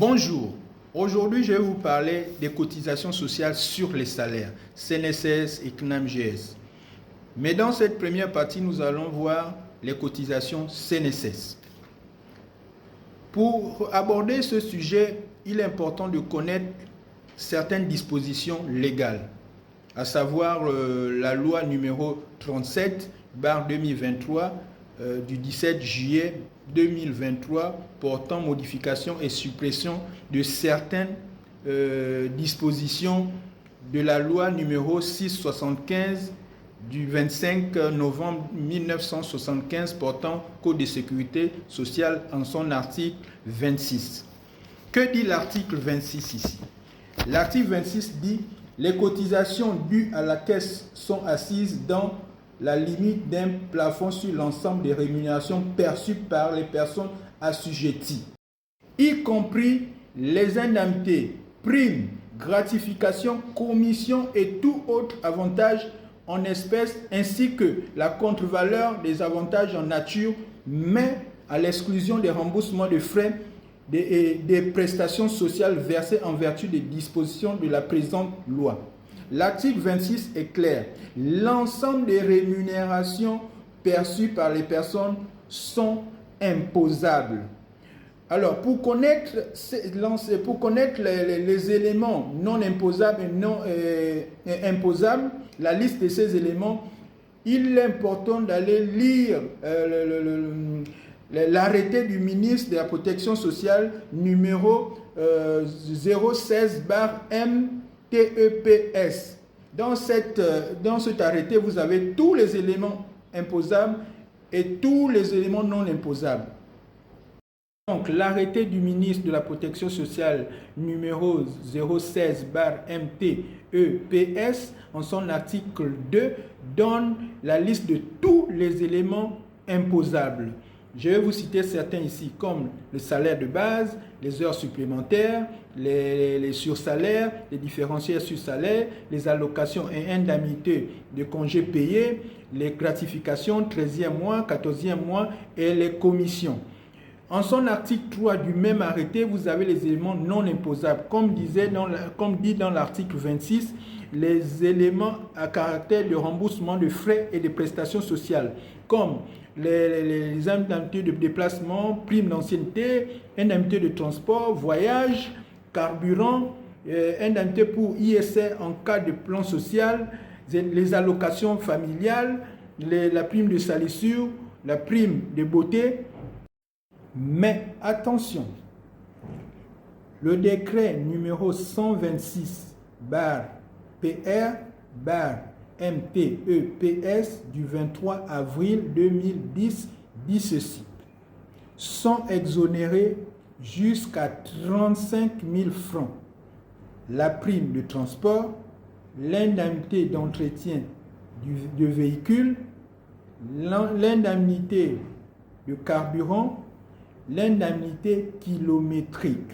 Bonjour, aujourd'hui je vais vous parler des cotisations sociales sur les salaires, CNSS et CNAMGS. Mais dans cette première partie, nous allons voir les cotisations CNSS. Pour aborder ce sujet, il est important de connaître certaines dispositions légales, à savoir la loi numéro 37/2023 du 17 juillet 2023 portant modification et suppression de certaines dispositions de la loi numéro 675 du 25 novembre 1975 portant Code de sécurité sociale en son article 26. Que dit l'article 26 ici? L'article 26 dit « Les cotisations dues à la caisse sont assises dans la limite d'un plafond sur l'ensemble des rémunérations perçues par les personnes assujetties, y compris les indemnités, primes, gratifications, commissions et tout autre avantage en espèces, ainsi que la contre-valeur des avantages en nature, mais à l'exclusion des remboursements de frais des prestations sociales versées en vertu des dispositions de la présente loi. » L'article 26 est clair. L'ensemble des rémunérations perçues par les personnes sont imposables. Alors, pour connaître les éléments non imposables et non imposables, la liste de ces éléments, il est important d'aller lire l'arrêté du ministre de la Protection sociale numéro 016/M-TEPS. Dans cet arrêté, vous avez tous les éléments imposables et tous les éléments non imposables. Donc, l'arrêté du ministre de la Protection sociale numéro 016/M-TEPS, en son article 2, donne la liste de tous les éléments imposables. Je vais vous citer certains ici, comme le salaire de base, les heures supplémentaires, les sursalaires, les différentiels sur salaire, les allocations et indemnités de congés payés, les gratifications, 13e mois, 14e mois et les commissions. En son article 3 du même arrêté, vous avez les éléments non imposables. Comme dit dans l'article 26, les éléments à caractère de remboursement de frais et de prestations sociales, comme les indemnités de déplacement, primes d'ancienneté, indemnités de transport, voyage, carburant, indemnités pour ISR en cas de plan social, les allocations familiales, la prime de salissure, la prime de beauté. Mais attention, le décret numéro 126/PR/MTEPS du 23 avril 2010 dit ceci: sont exonérés jusqu'à 35 000 francs la prime de transport, l'indemnité d'entretien de véhicule, l'indemnité de carburant, l'indemnité kilométrique.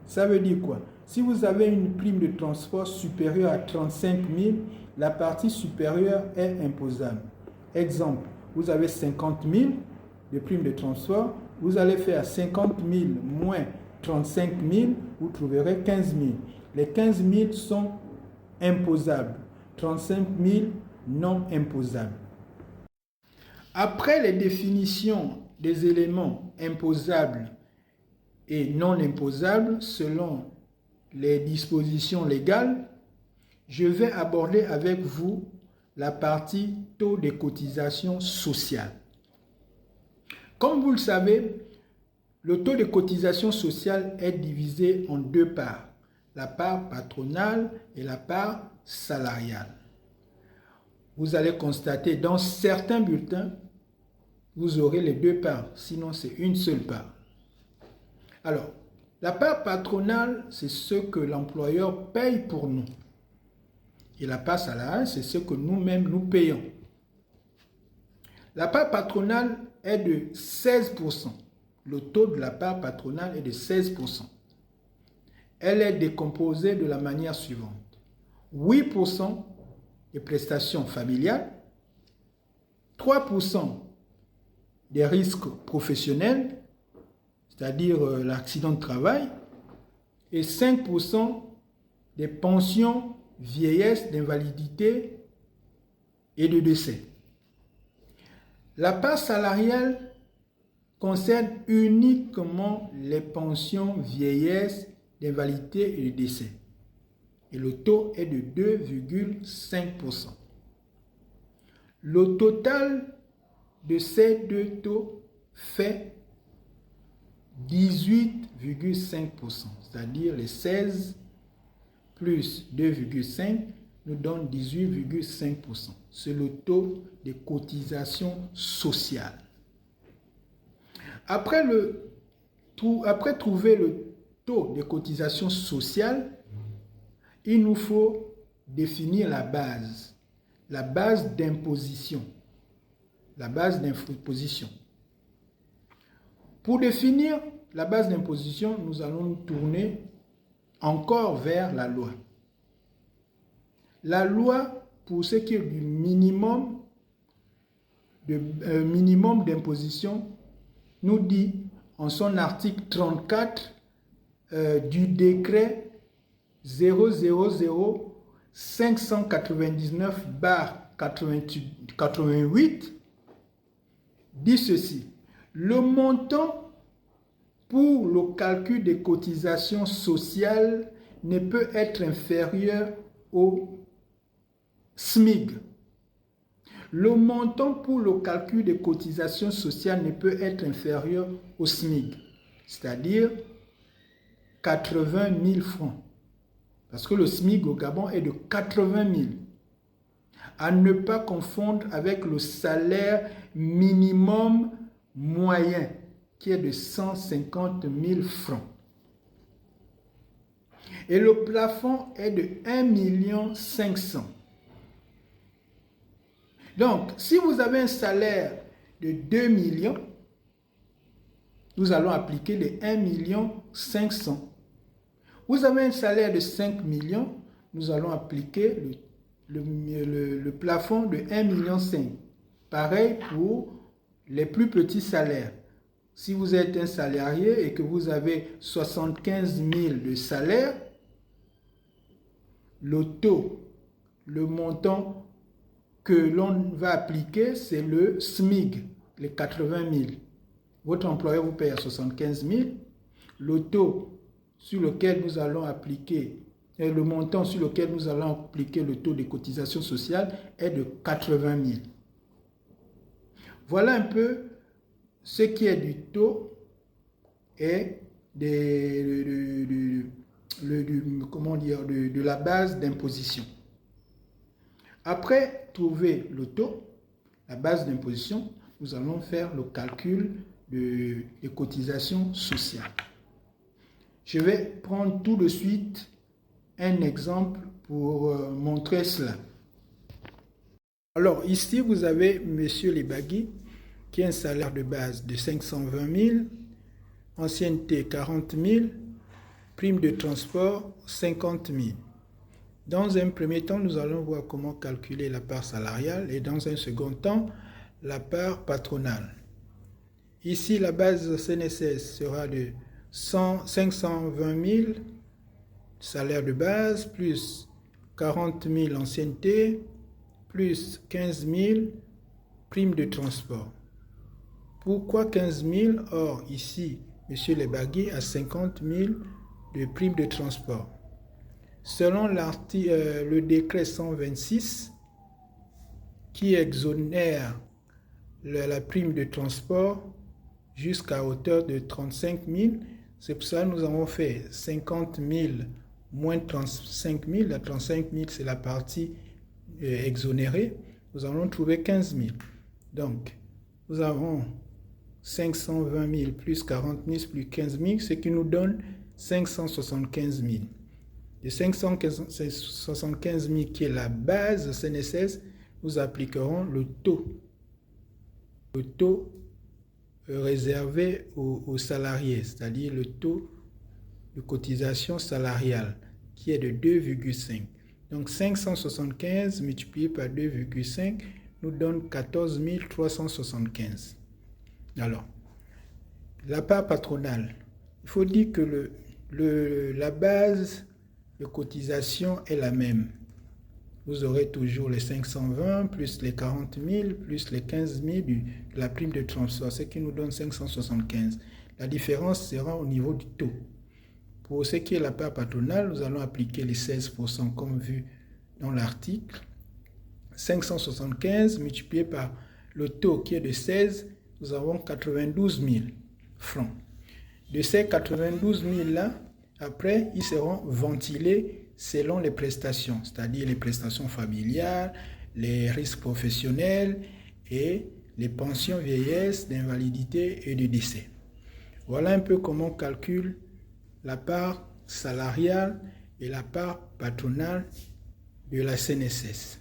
Ça veut dire quoi? Si vous avez une prime de transport supérieure à 35 000, la partie supérieure est imposable. Exemple, vous avez 50 000 de prime de transport, vous allez faire 50 000 moins 35 000, vous trouverez 15 000. Les 15 000 sont imposables, 35 000 non imposables. Après les définitions des éléments imposables et non imposables selon les dispositions légales, je vais aborder avec vous la partie taux de cotisation sociale. Comme vous le savez, le taux de cotisation sociale est divisé en deux parts, la part patronale et la part salariale. Vous allez constater dans certains bulletins, vous aurez les deux parts, sinon c'est une seule part. Alors, la part patronale, c'est ce que l'employeur paye pour nous. Et la part salariale, c'est ce que nous-mêmes nous payons. La part patronale est de 16%. Le taux de la part patronale est de 16%. Elle est décomposée de la manière suivante. 8% des prestations familiales, 3% des risques professionnels, c'est-à-dire l'accident de travail, et 5% des pensions vieillesse, d'invalidité et de décès. La part salariale concerne uniquement les pensions vieillesse, d'invalidité et de décès. Et le taux est de 2,5%. Le total de ces deux taux fait 18,5%, c'est-à-dire les 16 plus 2,5 nous donne 18,5%. C'est le taux de cotisation sociale. Après trouver le taux de cotisation sociale, il nous faut définir la base d'imposition. Pour définir la base d'imposition, nous allons nous tourner encore vers la loi. La loi, pour ce qui est du minimum d'imposition, nous dit en son article 34 du décret 000-599/88 dit ceci: le montant pour le calcul des cotisations sociales ne peut être inférieur au SMIC. Le montant pour le calcul des cotisations sociales ne peut être inférieur au SMIC, c'est-à-dire 80 000 francs. Parce que le SMIC au Gabon est de 80 000. À ne pas confondre avec le salaire minimum moyen, qui est de 150 000 francs. Et le plafond est de 1,5 million. Donc, si vous avez un salaire de 2 millions, nous allons appliquer les 1,5 million. Vous avez un salaire de 5 millions, nous allons appliquer le plafond de 1,5 million. Pareil pour les plus petits salaires. Si vous êtes un salarié et que vous avez 75 000 de salaire, le taux, le montant que l'on va appliquer, c'est le SMIC, les 80 000. Votre employeur vous paye à 75 000. Le taux sur lequel nous allons appliquer, et le montant sur lequel nous allons appliquer le taux de cotisation sociale est de 80 000. Voilà un peu ce qui est du taux et de la base d'imposition. Après trouver le taux, la base d'imposition, nous allons faire le calcul des cotisations sociales. Je vais prendre tout de suite un exemple pour montrer cela. Alors ici, vous avez M. Lebagui qui a un salaire de base de 520 000, ancienneté 40 000, prime de transport 50 000. Dans un premier temps, nous allons voir comment calculer la part salariale et dans un second temps, la part patronale. Ici, la base CNSS sera de 520 000 salaire de base, plus 40 000 ancienneté, plus 15 000 prime de transport. Pourquoi 15 000? Or, ici, M. Lebagui a 50 000 de prime de transport. Selon le décret 126 qui exonère la prime de transport jusqu'à hauteur de 35 000, c'est pour ça que nous avons fait 50 000 moins 35 000. La 35 000, c'est la partie exonérée. Nous allons trouver 15 000. Donc, nous avons 520 000 plus 40 000 plus 15 000, ce qui nous donne 575 000. De 575 000 qui est la base CNSS, nous appliquerons le taux réservé aux salariés, c'est-à-dire le taux de cotisation salariale qui est de 2,5. Donc 575 multiplié par 2,5 nous donne 14 375. Alors, la part patronale, il faut dire que la base de cotisation est la même. Vous aurez toujours les 520 plus les 40 000 plus les 15 000 de la prime de transfert, ce qui nous donne 575. La différence sera au niveau du taux. Pour ce qui est la part patronale, nous allons appliquer les 16% comme vu dans l'article. 575 multiplié par le taux qui est de 16, nous avons 92 000 francs. De ces 92 000 là, après, ils seront ventilés selon les prestations, c'est-à-dire les prestations familiales, les risques professionnels et les pensions vieillesse, d'invalidité et de décès. Voilà un peu comment on calcule la part salariale et la part patronale de la CNSS.